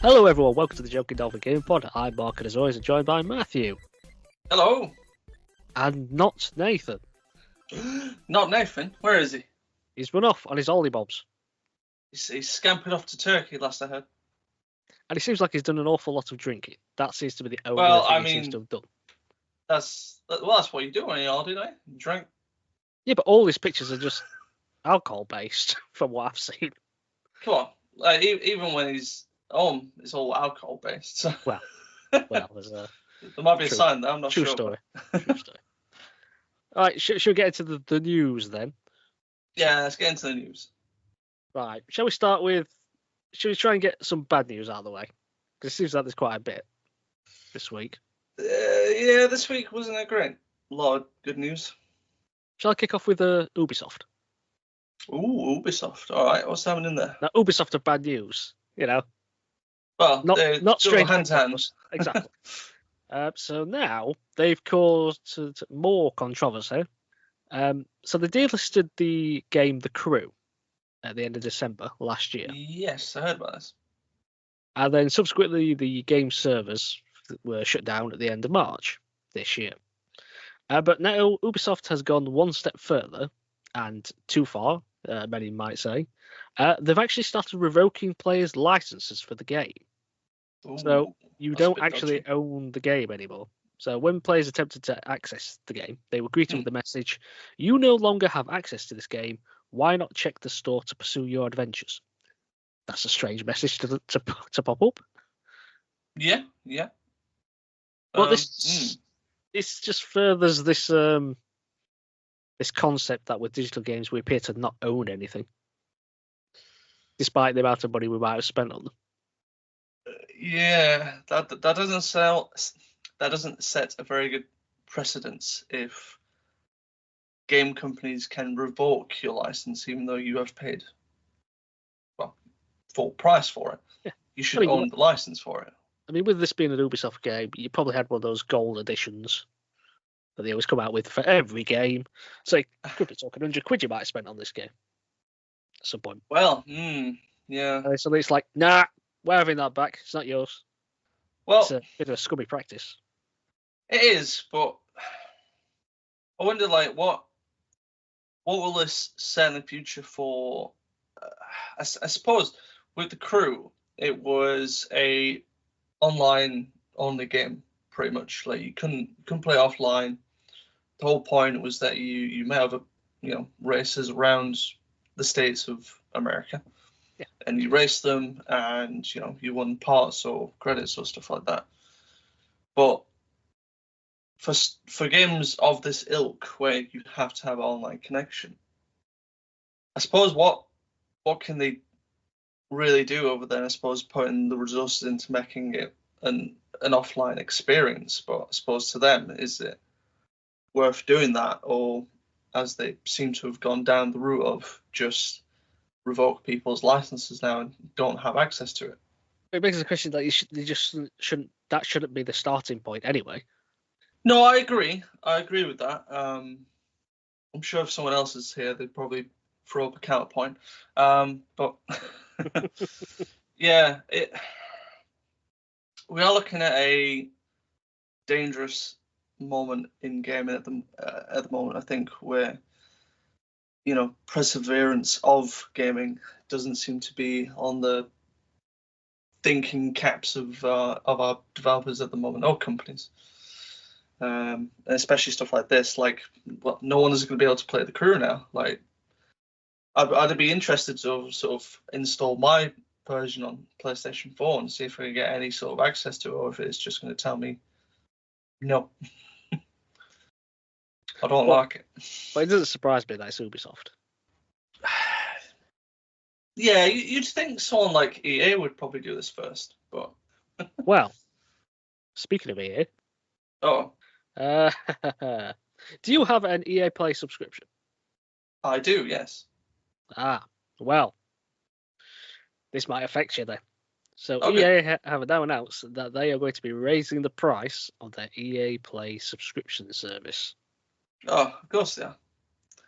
Hello everyone, welcome to the Joking Dolphin Gaming Pod. I'm Mark and as always I'm joined by Matthew. Hello. And not Nathan. Not Nathan. Where is he? He's run off on his Ollie Bobs. He's scampered off to Turkey, last I heard. And he seems like he's done an awful lot of drinking. That seems to be the only thing he seems to have done. That's what you do when you're holiday, eh? Drink. Yeah, but all his pictures are just alcohol based from what I've seen. Come on. Like, even when he's home, it's all alcohol based. So. Well, there's a... There might be a sign there, I'm not sure. True story. All right, should we get into the news then? Yeah, let's get into the news. Right, shall we start with... Should we try and get some bad news out of the way? Because it seems like there's quite a bit this week. Yeah, this week wasn't it great? A lot of good news. Shall I kick off with Ubisoft? Ooh, Ubisoft. All right, what's happening there? Now, Ubisoft are bad news, you know. Well, not straight hand to hand. Exactly. So now they've caused more controversy. So they delisted the game The Crew at the end of December last year. Yes, I heard about this. And then subsequently the game servers were shut down at the end of March this year. But now Ubisoft has gone one step further and too far, many might say. They've actually started revoking players' licenses for the game. Ooh, so you don't actually dodgy. own the game anymore. So when players attempted to access the game, they were greeted with the message, "You no longer have access to this game. Why not check the store to pursue your adventures?" That's a strange message to pop up. Yeah. But this just furthers this this concept that with digital games we appear to not own anything, despite the amount of money we might have spent on them. Yeah, that doesn't set a very good precedence if game companies can revoke your license even though you have paid full price for it. Yeah. You should own the license for it. I mean, with this being an Ubisoft game, you probably had one of those gold editions that they always come out with for every game. So you could be talking £100 you might have spent on this game at some point. Well, yeah. So it's like, nah, we're having that back. It's not yours. Well, it's a bit of a scummy practice. It is, but I wonder, like, what will this set in the future for? I suppose with The Crew, it was a online only game, pretty much. Like you couldn't play offline. The whole point was that you may have races around the states of America. Yeah. And you race them, and you won parts or credits or stuff like that. But for games of this ilk, where you have to have an online connection, I suppose what can they really do over there? I suppose putting the resources into making it an offline experience. But I suppose to them, is it worth doing that, or as they seem to have gone down the route of just revoke people's licenses now and don't have access to it? It begs the question that they just shouldn't. That shouldn't be the starting point anyway. No, I agree. I agree with that. I'm sure if someone else is here, they'd probably throw up a counterpoint. But yeah, we are looking at a dangerous moment in gaming at the moment. I think where perseverance of gaming doesn't seem to be on the thinking caps of our developers at the moment, or companies. Especially stuff like this, like, well, no one is going to be able to play The Crew now. Like, I'd be interested to sort of install my version on PlayStation 4 and see if I can get any sort of access to it, or if it's just going to tell me no. I don't like it. But it doesn't surprise me that it's Ubisoft. Yeah, you'd think someone like EA would probably do this first, but well, speaking of EA, do you have an EA Play subscription? I do, yes. Well, this might affect you then. So okay. EA have now announced that they are going to be raising the price of their EA Play subscription service. Oh, of course, yeah.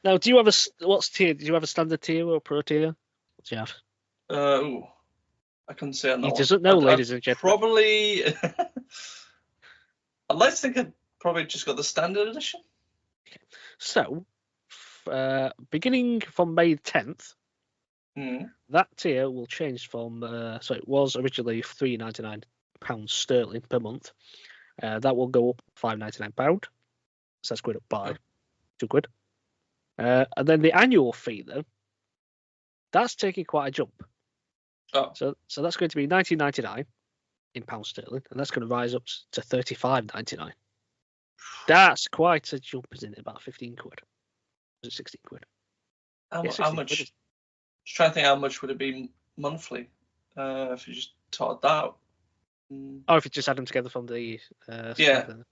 Now, do you have what's tier? Do you have a standard tier or pro tier? What do you have? I couldn't say on that He one. doesn't know, I'd ladies and gentlemen. probably. I'd like to think I'd probably just got the standard edition. So, beginning from May 10th, that tier will change from. So it was originally £3.99 sterling per month. That will go up £5.99. So that's going up by £2. And then the annual fee, though, that's taking quite a jump. Oh. So that's going to be £19.99 in pounds sterling, and that's going to rise up to £35.99. That's quite a jump, isn't it? About 15 quid. Was it 16 quid? How Yeah, 16 much? quid. Just trying to think how much would it be monthly if you just taught that out. Or if you just add them together from the Yeah. then.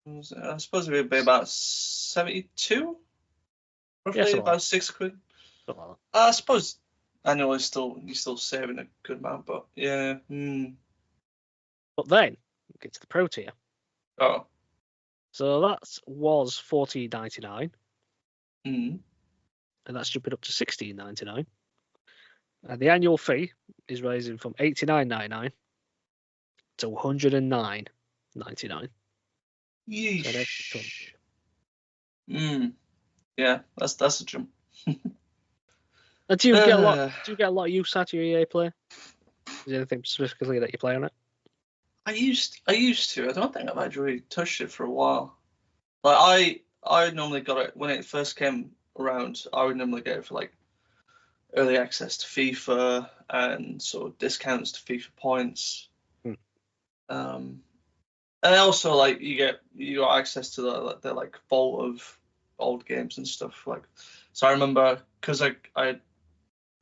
I suppose it would be about 72, roughly about £6. I suppose annually you're still saving a good amount, but yeah. But then get to the pro tier. Oh. So that was £14.99. And that's jumping up to £16.99. And the annual fee is rising from £89.99 to £109.99. Yeesh. Yeah, that's a jump. And do you get a lot? Do you get a lot of use out of your EA Play? Is there anything specifically that you play on it? I used to. I don't think I've actually touched it for a while. Like I normally got it when it first came around. I would normally get it for like early access to FIFA and sort of discounts to FIFA points. And also like you got access to the like vault of old games and stuff. Like, so I remember because I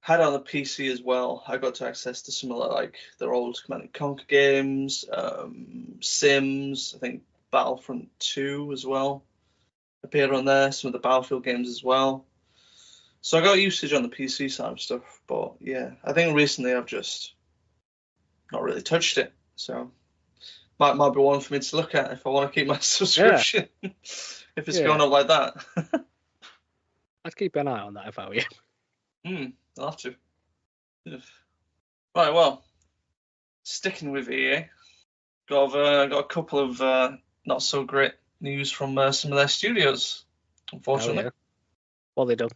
had it on the PC as well. I got to access to some of like their old Command and Conquer games, Sims. I think Battlefront 2 as well appeared on there. Some of the Battlefield games as well. So I got usage on the PC side of stuff. But yeah, I think recently I've just not really touched it. So might be one for me to look at if I want to keep my subscription. Yeah. If it's going up like that. I'd keep an eye on that if I were you. I'll have to. Right, well, sticking with EA, got a couple of not so great news from some of their studios, unfortunately. What they done?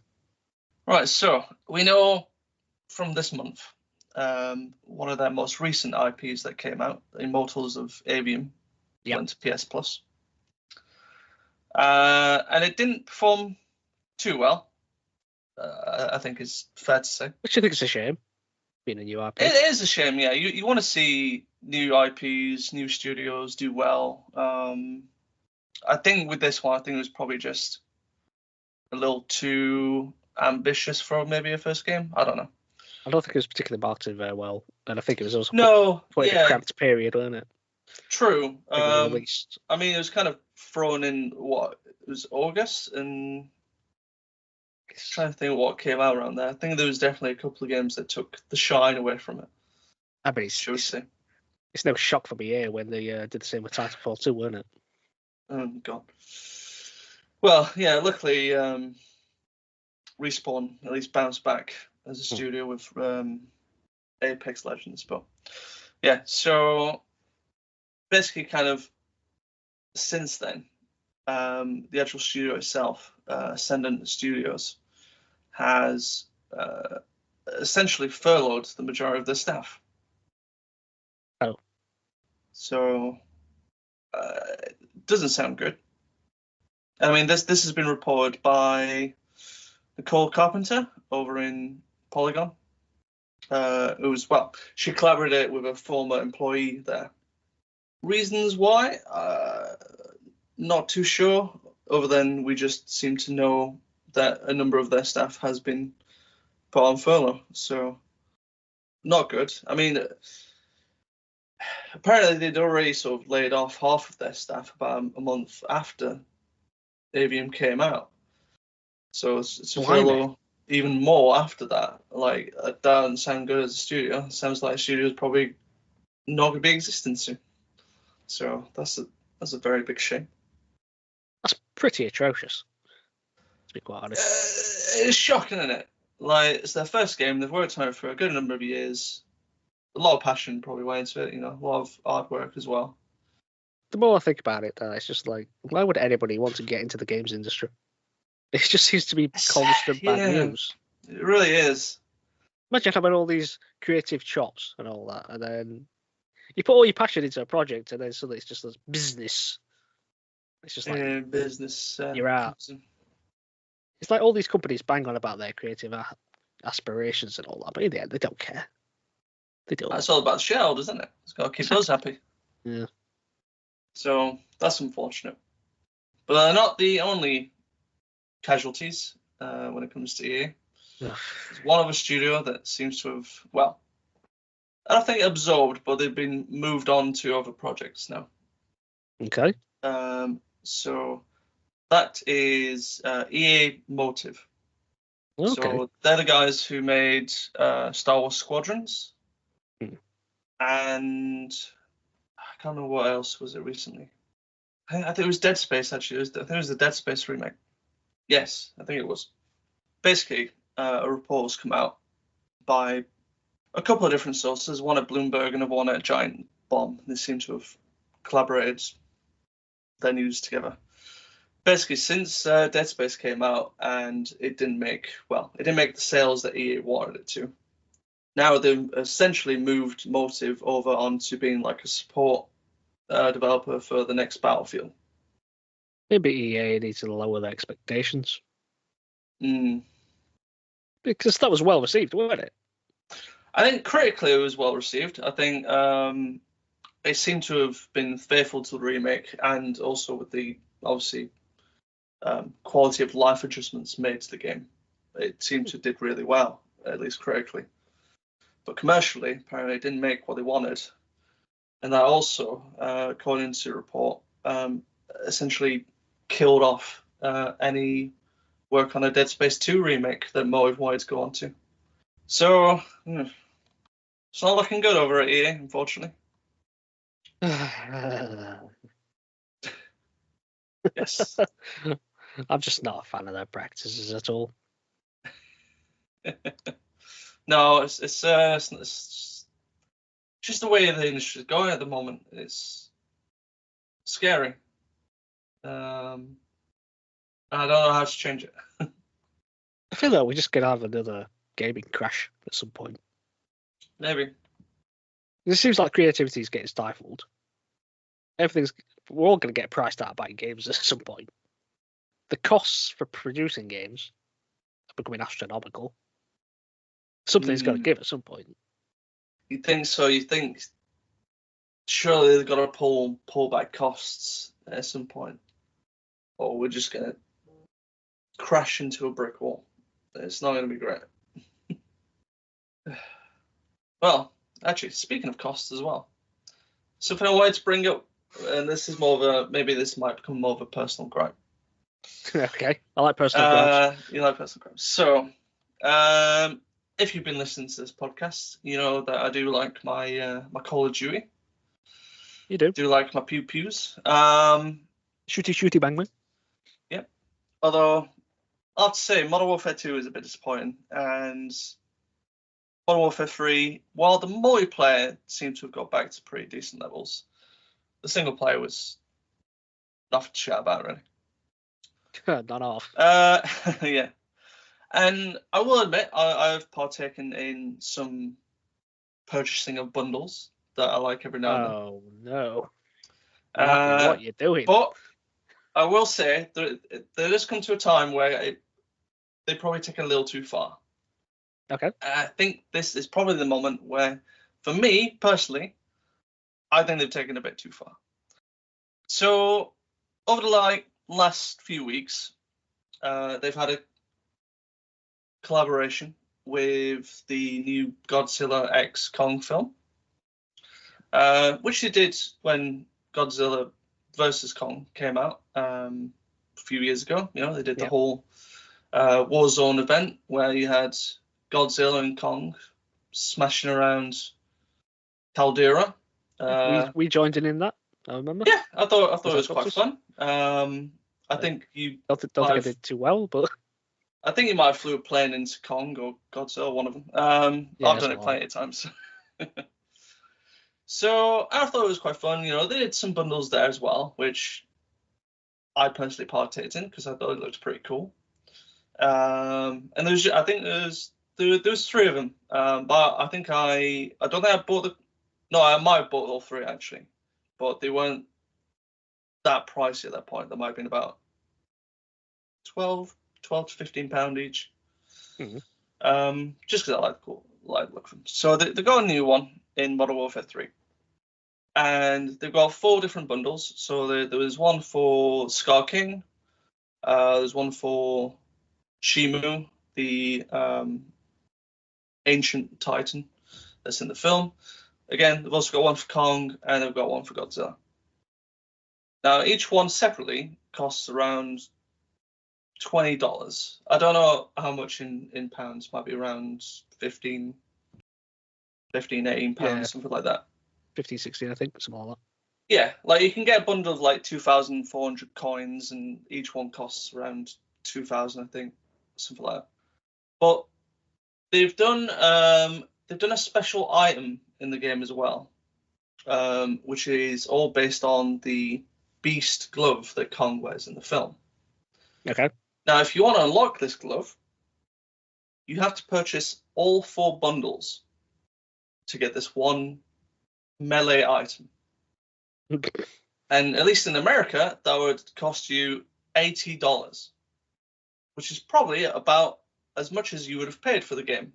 Right, so we know from this month, one of their most recent IPs that came out, Immortals of Avium, went to PS Plus. And it didn't perform too well. I think is fair to say. Which I think is a shame, being a new IP. It is a shame, yeah. You want to see new IPs, new studios do well. I think with this one, I think it was probably just a little too ambitious for maybe a first game. I don't know. I don't think it was particularly marketed very well, and I think it was also put in a cramped period, wasn't it? True. I mean, it was kind of thrown in it was August, and I'm trying to think what came out around there. I think there was definitely a couple of games that took the shine away from it. I mean, it's no shock for me here when they did the same with Titanfall 2, weren't it? Oh god. Well, yeah. Luckily, Respawn at least bounced back as a studio with Apex Legends, but yeah. So basically, kind of since then, the actual studio itself, Ascendant Studios, has essentially furloughed the majority of their staff. Oh. So it doesn't sound good. I mean, this has been reported by Nicole Carpenter over in Polygon. She collaborated with a former employee there. Reasons why? Not too sure, other than we just seem to know that a number of their staff has been put on furlough. So, not good. I mean, apparently they'd already sort of laid off half of their staff about a month after Avium came out. So it's a furlough even more after that. Like, that doesn't sound good as a studio. It sounds like a studio is probably not going to be existing soon. So that's a very big shame. That's pretty atrocious, to be quite honest. It's shocking, isn't it? Like, it's their first game. They've worked on it for a good number of years. a lot of passion probably went into it. A lot of hard work as well. The more I think about it, it's just like, why would anybody want to get into the games industry? It just seems to be constant bad news. It really is. Imagine having all these creative chops and all that, and then you put all your passion into a project, and then suddenly it's just this business. It's just like business. You're out. It's like all these companies bang on about their creative aspirations and all that, but in the end, they don't care. They don't. It's all about the shareholders, isn't it? It's got to keep us happy. Yeah. So that's unfortunate. But they're not the only casualties when it comes to EA. There's one other studio that seems to have, well, I don't think absorbed, but they've been moved on to other projects now. Okay. So that is EA Motive. Okay. So they're the guys who made Star Wars Squadrons. And I can't remember what else was it recently. I think it was Dead Space, actually. I think it was the Dead Space remake. Yes, I think it was. Basically, a report has come out by a couple of different sources, one at Bloomberg and one at Giant Bomb. They seem to have collaborated their news together. Basically, since Dead Space came out and it didn't make the sales that EA wanted it to. Now they've essentially moved Motive over onto being like a support developer for the next Battlefield. Maybe EA needs to lower their expectations. Because that was well received, wasn't it? I think critically it was well received. I think it seemed to have been faithful to the remake, and also with the obviously quality of life adjustments made to the game. It seemed to did really well, at least critically. But commercially, apparently it didn't make what they wanted. And that also, according to the report, essentially killed off any work on a Dead Space 2 remake that Motive wanted to go on to. So, it's not looking good over at EA, unfortunately. Yes. I'm just not a fan of their practices at all. No, it's just the way the industry is going at the moment. It's scary. I don't know how to change it. I feel like we're just going to have another gaming crash at some point. Maybe. It seems like creativity is getting stifled. We're all going to get priced out of buying games at some point. The costs for producing games are becoming astronomical. Something's got to give at some point. You think so? You think surely they've got to pull back costs at some point, or we're just going to crash into a brick wall. It's not going to be great. Well, actually, speaking of costs as well, something I wanted to bring up, and this is more of maybe this might become more of a personal gripe. Okay, I like personal gripes. You like personal gripes. So, if you've been listening to this podcast, you know that I do like my my Call of Duty. You do? Do like my pew-pews. Shooty bang man. Yep. Although, I have to say, Modern Warfare 2 is a bit disappointing, and Modern Warfare 3, while the multiplayer seemed to have got back to pretty decent levels, the single player was nothing to shout about, really. Not off. Yeah. And I will admit, I've partaken in some purchasing of bundles that I like every now and then. Oh, no. What you're doing. But I will say, there has come to a time where they probably take it a little too far. Okay. I think this is probably the moment where, for me, personally, I think they've taken it a bit too far. So, over the last few weeks, they've had a collaboration with the new Godzilla x Kong film, which they did when Godzilla vs. Kong came out a few years ago. You know, they did the whole Warzone event where you had Godzilla and Kong smashing around Caldera. We joined in that, I remember. Yeah, I thought it was quite fun. I think you don't think I did too well, but I think you might have flew a plane into Kong or Godzilla, one of them. I've done it plenty of times. So I thought it was quite fun. You know, they did some bundles there as well, which I personally partated in because I thought it looked pretty cool. And I think there was three of them. But I think I don't think I bought no, I might have bought all three actually, but they weren't that pricey at that point. They might have been about 12 to £15 each. Just because I like the look of them. So they got a new one in Modern Warfare 3. And they've got 4 different bundles. So there was one for Scar King. There's one for Shimu, the ancient Titan that's in the film. Again, they've also got one for Kong, and they've got one for Godzilla. Now, each one separately costs around $20. I don't know how much in pounds. Might be around 15, 18 pounds, something like that. 15, 16, I think, something like that. Yeah, like you can get a bundle of like 2,400 coins, and each one costs around 2,000, I think, something like that. But they've done a special item in the game as well, which is all based on the Beast glove that Kong wears in the film. Okay. Now, if you want to unlock this glove, you have to purchase all 4 bundles to get this one melee item. And at least in America, that would cost you $80, which is probably about as much as you would have paid for the game.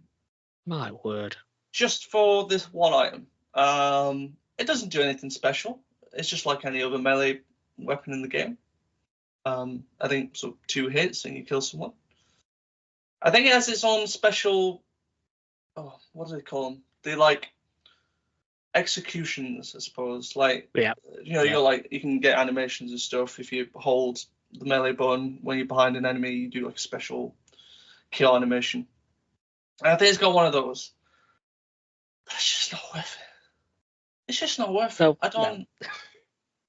My word. Just for this one item. It doesn't do anything special. It's just like any other melee weapon in the game. I think so 2 hits and you kill someone. I think it has its own special. Oh, what do they call them? They like executions, I suppose. Like, yeah, you're like you can get animations and stuff if you hold the melee button when you're behind an enemy. You do like a special kill animation. And I think it's got one of those. But it's just not worth it. It's just not worth it. I don't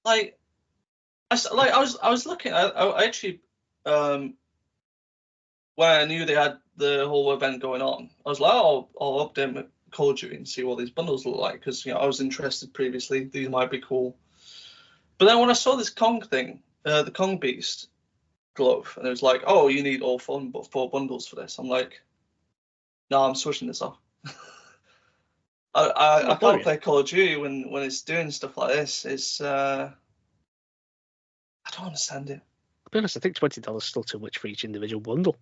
like. I was looking. I actually when I knew they had the whole event going on, I was like, oh, I'll update my Call of Duty and see what these bundles look like, because I was interested previously. These might be cool. But then when I saw this Kong thing, the Kong Beast glove, and it was like, oh, you need all 4 bundles for this. I'm like, no, I'm switching this off. I can't play Call of Duty when it's doing stuff like this. It's I don't understand it. To be honest, I think $20 is still too much for each individual bundle.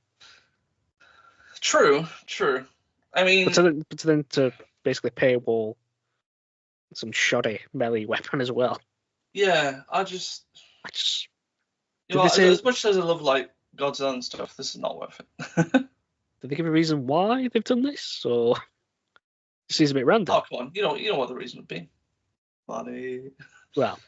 True. I mean, but then to basically paywall some shoddy melee weapon as well. Yeah, I just as much as I love like Godzilla and stuff, this is not worth it. Did they give a reason why they've done this, or it seems a bit random? Oh, come on, you know what the reason would be. Money. Well,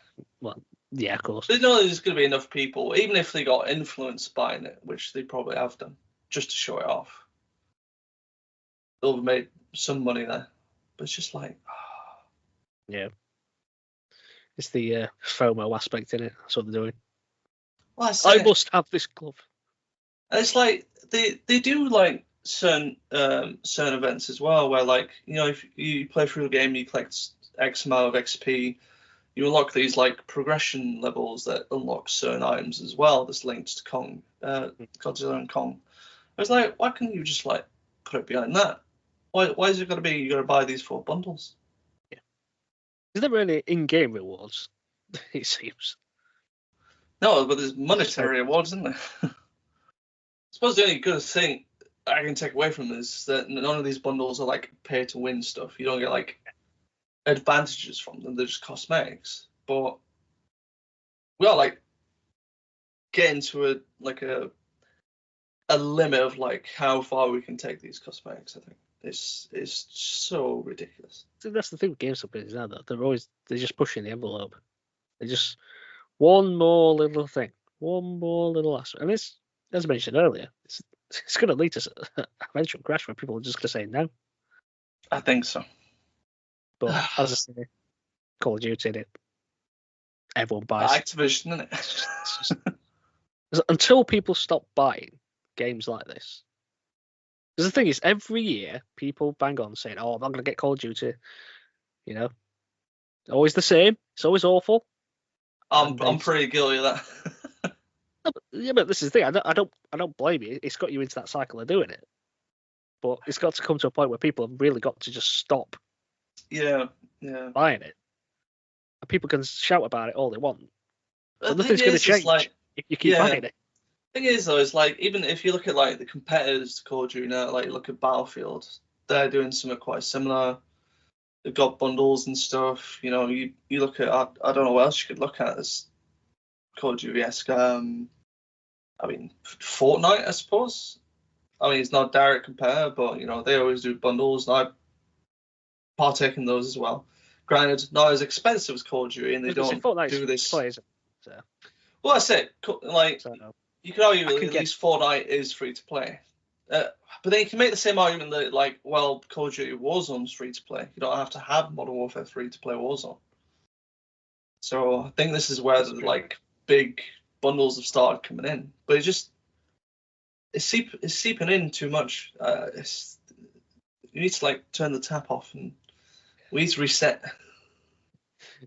yeah, of course. They know there's going to be enough people, even if they got influenced buying it, which they probably have done, just to show it off. They'll have made some money there, but it's just like, yeah, it's the FOMO aspect in it. That's what they're doing. Well, I must have this glove. And it's like they do like certain events as well, where like if you play through the game, you collect X amount of XP. You unlock these like progression levels that unlock certain items as well. That's linked to Kong, Godzilla and Kong. I was like, why couldn't you just like put it behind that? Why is it got to be you got to buy these 4 bundles? Yeah, is there really in-game rewards? It seems. No, but there's monetary rewards, isn't there? I suppose the only good thing I can take away from this is that none of these bundles are like pay to win stuff. You don't get like advantages from them. They're just cosmetics. But we are like getting to a limit of like how far we can take these cosmetics. I think it's so ridiculous. So that's the thing with GameStop is now that they're just pushing the envelope. They're just one more little thing, one more little aspect. And this, as I mentioned earlier, it's going to lead to an eventual crash where people are just going to say no. I think so. But as I say, Call of Duty in it, everyone buys. Activision, isn't it? Until people stop buying games like this. Because the thing is, every year people bang on saying, "Oh, I'm not going to get Call of Duty," Always the same. It's always awful. I'm pretty guilty of that. Yeah, but this is the thing. I don't blame you. It's got you into that cycle of doing it. But it's got to come to a point where people have really got to just stop Yeah. buying it. And people can shout about it all they want. But The nothing's thing going to is, it's change like, if you keep buying it. Thing is though, it's like even if you look at like the competitors to Call of Duty now, like you look at Battlefield, they're doing something quite similar. They've got bundles and stuff. You know, you look at I don't know what else you could look at as Call of Duty-esque. I mean, Fortnite, I suppose. I mean, it's not direct compare, but you know they always do bundles, and I partake in those as well. Granted, not as expensive as Call of Duty, and they don't do this. So. Well, that's it. Like, so, you could argue at least Fortnite is free to play. But then you can make the same argument that, like, well, Call of Duty Warzone's free to play. You don't have to have Modern Warfare free to play Warzone. So I think this is where the like big bundles have started coming in. But it's seeping in too much. You need to like turn the tap off, and we need to reset.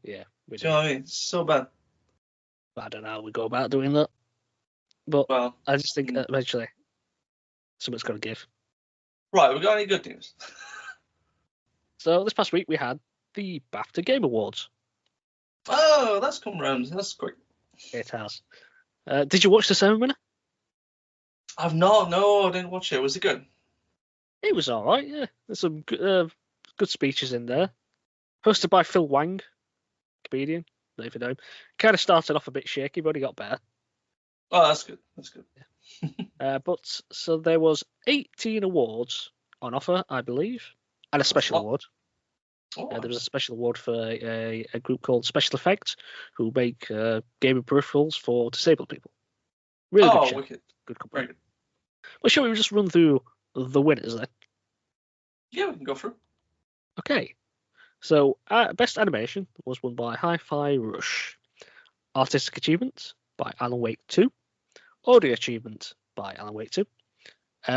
Yeah, do you know what I mean? It's so bad. I don't know how we go about doing that, but well, I just think eventually something's got to give. Right, we got any good news? So this past week we had the BAFTA Game Awards. Oh, that's come round. That's quick. It has. Did you watch the ceremony? I've not. No, I didn't watch it. Was it good? It was all right. Yeah, there's some good speeches in there. Hosted by Phil Wang, comedian. Not if you know him. Kind of started off a bit shaky, but he got better. Oh, that's good. That's good. Yeah. But so there was 18 awards on offer, I believe, and a special award. Oh, there was a special award for a group called Special Effects, who make gaming peripherals for disabled people. Really good show. Wicked. Good company. Very good. Well, shall we just run through the winners then? Yeah, we can go through. Okay. So, Best Animation was won by Hi-Fi Rush. Artistic Achievement by Alan Wake 2. Audio Achievement by Alan Wake 2.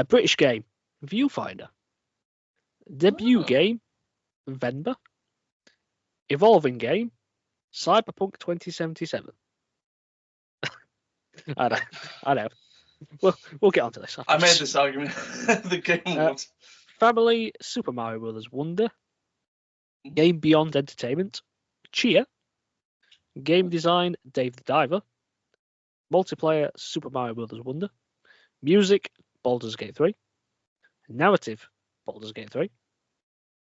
British Game, Viewfinder. Debut Game, Venba. Evolving Game, Cyberpunk 2077. I know. We'll get onto this. I made this argument. The Game Awards. Family, Super Mario Bros. Wonder. Game Beyond Entertainment, Chia. Game Design, Dave the Diver. Multiplayer, Super Mario Bros. Wonder. Music, Baldur's Gate 3. Narrative, Baldur's Gate 3.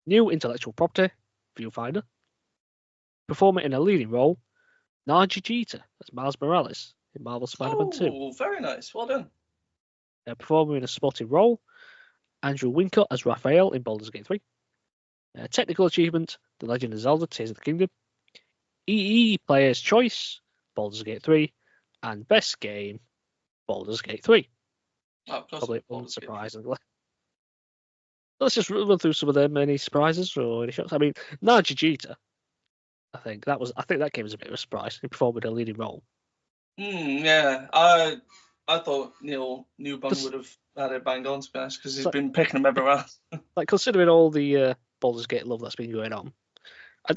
New Intellectual Property, Viewfinder. Performer in a leading role, Naji Jeter as Miles Morales in Marvel Spider-Man 2. Oh, very nice. Well done. Performer in a supporting role, Andrew Wincott as Raphael in Baldur's Gate 3. Technical Achievement, The Legend of Zelda Tears of the Kingdom. EE Player's Choice, Baldur's Gate 3. And Best Game, Baldur's Gate 3. Probably unsurprisingly. Let's just run through some of them. Any surprises or any shocks? I mean, Naji Jeter, I think that game was a bit of a surprise. He performed in a leading role. Yeah, I thought Neil Newbon would have had a bang on, to be honest, because he's been picking them everywhere. Like, considering all the Baldur's Gate love that's been going on,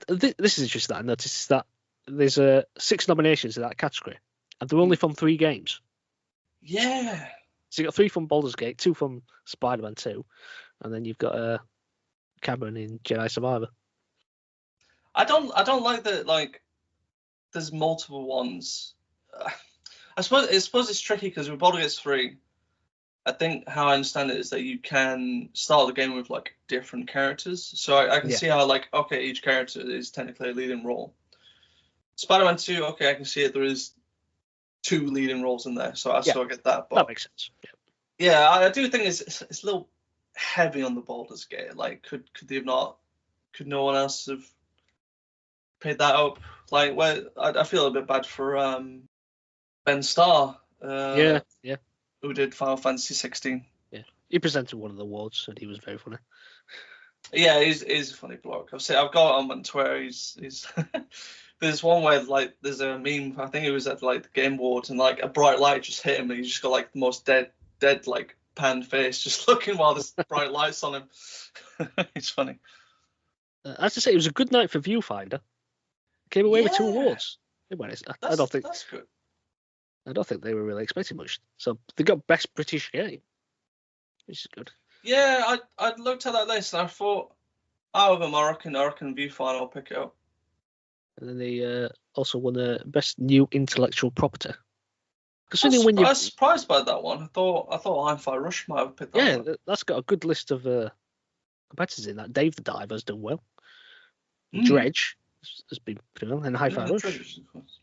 this is interesting that I noticed that there's 6 nominations in that category, and they're only from 3 games. Yeah. So you got 3 from Baldur's Gate, 2 from Spider-Man 2, and then you've got Cameron in Jedi Survivor. I don't like that. Like, there's multiple ones. I suppose it's tricky because with Baldur's Gate 3, I think how I understand it is that you can start the game with like different characters. So I can see how like, okay, each character is technically a leading role. Spider-Man 2, okay, I can see it. There is 2 leading roles in there, so I still get that. But that makes sense. Yeah, I do think it's a little heavy on the Baldur's Gate. Like, could they have not? Could no one else have paid that up? Like, well, I feel a bit bad for Ben Starr. Who did Final Fantasy 16? Yeah, he presented one of the awards, and he was very funny. Yeah, he's a funny bloke. I've got him on Twitter. He's there's one where like there's a meme. I think it was at like the Game Awards, and like a bright light just hit him, and he just got like the most dead like panned face, just looking while there's bright lights on him. It's funny. As I say, it was a good night for Viewfinder. Came away with 2 Yeah. awards. I don't think That's good. I don't think they were really expecting much. So they got best British game, which is good. Yeah, I looked at that list and I thought, out of American Viewfinder, I'll pick it up. And then they also won the best new intellectual property. I was surprised by that one. I thought Hi-Fi Rush might have picked that one. That's got a good list of competitors in that. Dave the Diver's done well. Mm. Dredge has been pretty well, and Hi-Fi Rush. Dredge, of course.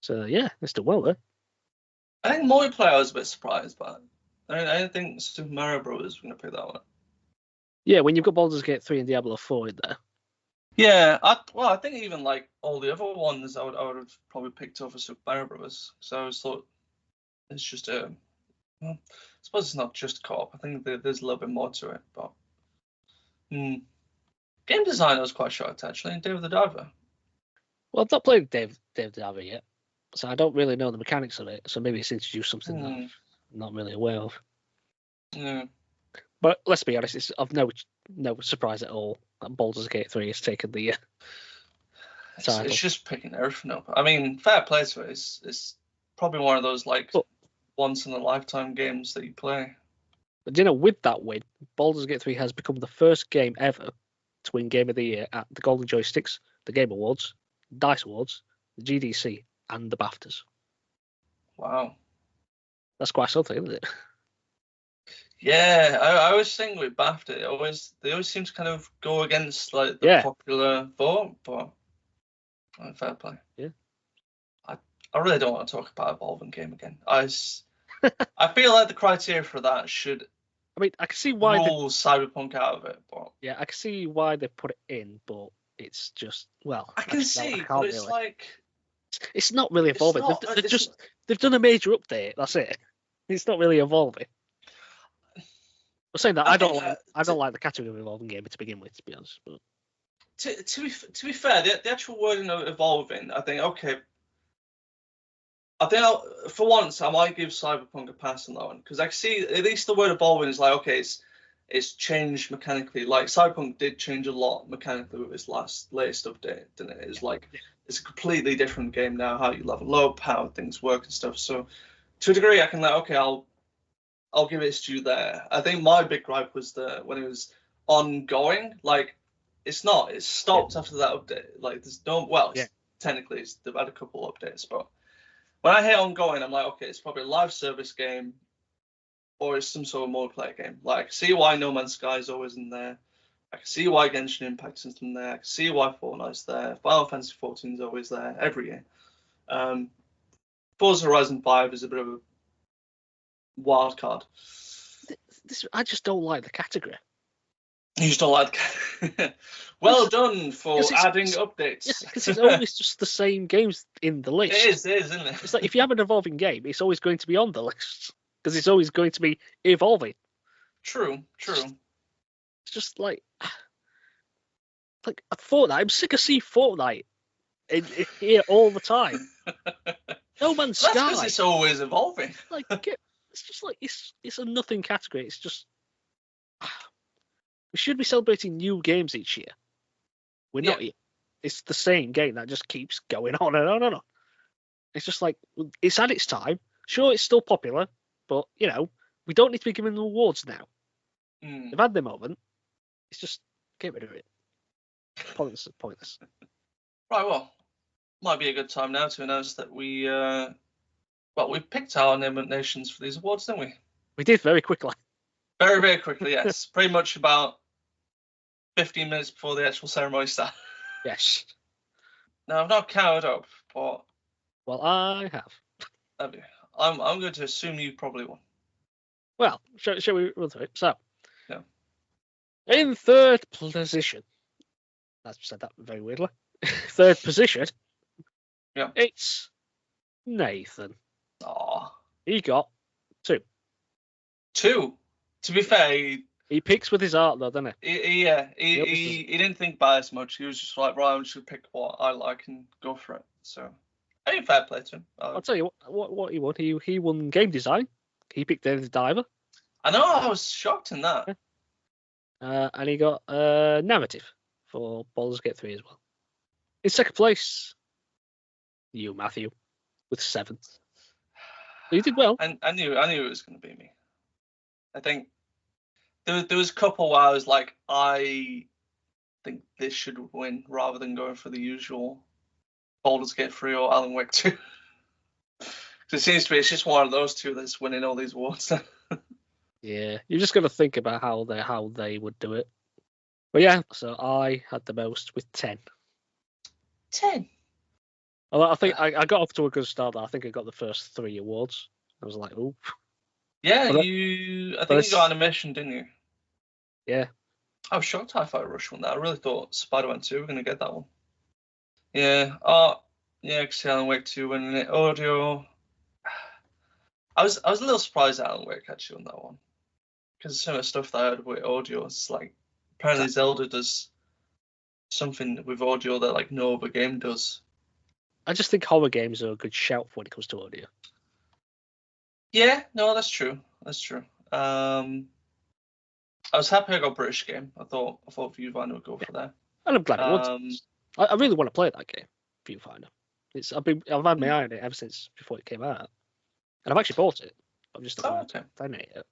So yeah, it's done well there. I think multiplayer I was a bit surprised by. I didn't think Super Mario Bros. were going to pick that one. Yeah, when you've got Baldur's Gate 3 and Diablo 4 in there. Yeah, I think even like all the other ones I would have probably picked over Super Mario Bros. So I always thought it's just well, I suppose it's not just co-op. I think there's a little bit more to it, but game design I was quite shocked actually. And Dave the Diver. Well, I've not played Dave the Diver yet, so I don't really know the mechanics of it. So maybe it's introduced something that I'm not really aware of. Yeah. But let's be honest, it's of no surprise at all that Baldur's Gate 3 has taken the title. It's just picking everything up. I mean, fair play to it. It's probably one of those like once in a lifetime games that you play. But with that win, Baldur's Gate 3 has become the first game ever to win Game of the Year at the Golden Joysticks, the Game Awards, DICE Awards, the GDC, and the BAFTAs. Wow. That's quite something, isn't it? Yeah, I always think with BAFTA, they always seem to kind of go against like the popular vote, but fair play. Yeah. I really don't want to talk about Evolving Game again. I feel like the criteria for that should. I mean, I can see why rule Cyberpunk out of it, but yeah, I can see why they put it in, but it's just I can see, but it's like it's not really evolving. They've done a major update. That's it. It's not really evolving. I'm saying that I don't like the category of evolving game to begin with, to be honest. But to be fair, the actual wording of evolving, I think okay. For once I might give Cyberpunk a pass on that one because I see at least the word evolving is like okay, it's changed mechanically. Like Cyberpunk did change a lot mechanically with its latest update, didn't it? It's like it's a completely different game now. How you level up, how things work and stuff. So to a degree, I can like okay, I'll give it its due there. I think my big gripe was when it was ongoing. Like it's not. It's stopped after that update. Like there's no. Technically they've had a couple updates, but when I hear ongoing, I'm like, okay, it's probably a live service game, or it's some sort of multiplayer game. Like I can see why No Man's Sky is always in there. I can see why Genshin Impact is in there. I can see why Fortnite's there. Final Fantasy 14 is always there every year. Forza Horizon 5 is a bit of a wild card. I just don't like the category. You just don't like the well done for adding updates. Yeah, because it's always just the same games in the list. It is, isn't it? It's like if you have an evolving game, it's always going to be on the list because it's always going to be evolving. True. It's just like a Fortnite. I'm sick of seeing Fortnite in here all the time. No Man's Sky. That's because it's always evolving. It's just like it's a nothing category. It's just we should be celebrating new games each year. We're not yet. It's the same game that just keeps going on and on and on. It's just like it's had its time. Sure, it's still popular, but we don't need to be giving them awards now. They've had their moment. It's just get rid of it. Pointless. Right, well, might be a good time now to announce that we picked our nominations for these awards, didn't we? We did very quickly. Very, very quickly, yes. Pretty much about 15 minutes before the actual ceremony started. Yes. Now, I've not counted up, but... Well, I have. I'm going to assume you probably won. Well, shall we run through it? So, in third position, I've said that very weirdly, third position, it's Nathan. Aww. He got 2. 2? To be fair, he picks with his heart, though, doesn't he? He didn't think about it as much. He was just like, right, I'm just going to pick what I like and go for it. So, I think fair play to him. I'll tell you what he won. He won game design. He picked Dave the Diver. I know, I was shocked in that. And he got narrative for Baldur's Gate 3 as well. In second place, you, Matthew, with 7. You did well. I knew it was going to be me. I think there was a couple where I was like, I think this should win rather than going for the usual Baldur's Gate 3 or Alan Wake 2. It seems to be it's just one of those two that's winning all these awards. Yeah, you've just got to think about how they would do it. But yeah, so I had the most with 10. 10. Although I think I got off to a good start. I think I got the first 3 awards. I was like, oh. Yeah, I think you got animation, didn't you? Yeah. I was shocked Hi-Fi Rush won that. I really thought Spider-Man 2 were going to get that one. Yeah. Yeah, because Alan Wake 2 winning it. Audio. I was a little surprised that Alan Wake actually won that one. Because some of the stuff that I heard with audio is like, apparently Zelda does something with audio that like no other game does. I just think horror games are a good shout when it comes to audio. Yeah, no, that's true. That's true. I was happy I got British game. I thought Viewfinder would go for that. And I'm glad it would. I really want to play that game, Viewfinder. I've had my eye on it ever since before it came out, and I've actually bought it. I'm just not finding it yet.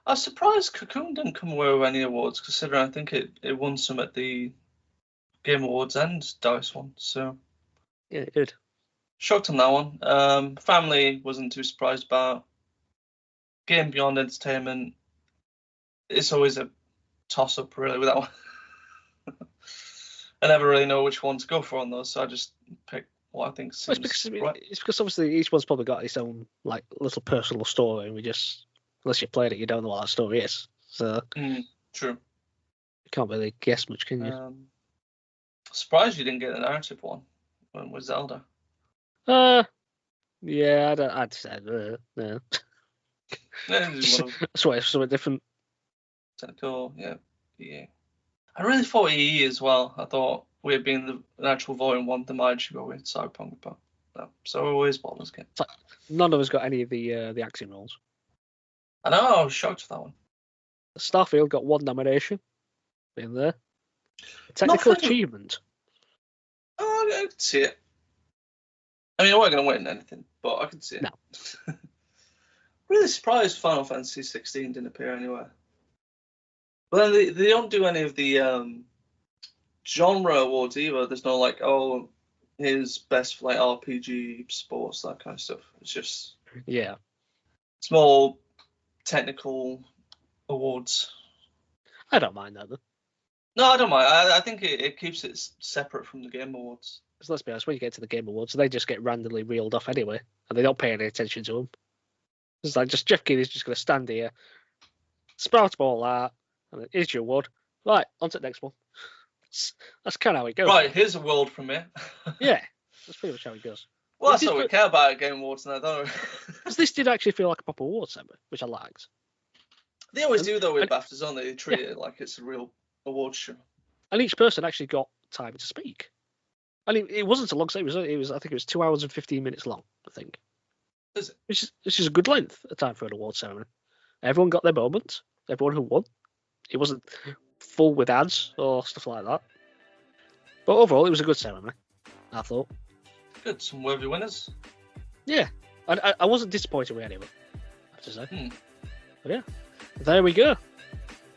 I was surprised Cocoon didn't come away with any awards, considering I think it won some at the Game Awards and DICE one. So yeah, it did. Shocked on that one. Family wasn't too surprised about. Game Beyond Entertainment. It's always a toss-up, really, with that one. I never really know which one to go for on those, so I just pick what I think seems right. It's because obviously each one's probably got its own like little personal story, and we just, unless you played it, you don't know what that story is. So true. You can't really guess much, can you? Surprised you didn't get the narrative one with Zelda. Yeah, I'd say no. That's why it's something different. Technical, yeah. I really thought EE as well. I thought we had been the actual volume one, the might should go with Cyberpunk, but no. So always Baldur's Gate. None of us got any of the acting roles. I know, I was shocked with that one. Starfield got 1 nomination. In there. Technical achievement. Oh, I can see it. I mean, I wasn't going to win anything, but I can see it. No. Really surprised Final Fantasy 16 didn't appear anywhere. But then they don't do any of the genre awards either. There's no like, oh, here's best for like RPG, sports, that kind of stuff. It's just small technical awards. I don't mind that though. No, I don't mind. I think it keeps it separate from the Game Awards. Because let's be honest, when you get to the Game Awards, they just get randomly reeled off anyway, and they don't pay any attention to them. It's like just Jeff Keighley's just going to stand here, spout all that, and then here's your award. Right, on to the next one. That's kind of how it goes. Right, here's a world from it. Yeah, that's pretty much how it goes. Well, that's what we care about at Game Awards now, don't we? Because this did actually feel like a proper award ceremony, which I liked. They always do though with BAFTAs, don't they? They treat it like it's a real awards show. And each person actually got time to speak. I mean, it wasn't a long set. It was. I think it was 2 hours and 15 minutes long. I think. Is it? Which is a good length of time for an award ceremony. Everyone got their moment. Everyone who won. It wasn't full with ads or stuff like that. But overall, it was a good ceremony, I thought. Good, some worthy winners. Yeah, I wasn't disappointed with any of it, I have to say. But yeah, there we go.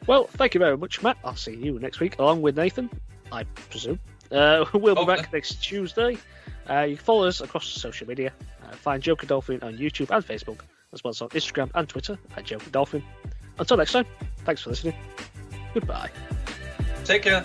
Well, thank you very much, Matt. I'll see you next week, along with Nathan, I presume. We'll be back next Tuesday. You can follow us across social media. Find Joker Dolphin on YouTube and Facebook, as well as on Instagram and Twitter at Joker Dolphin. Until next time, thanks for listening. Goodbye. Take care.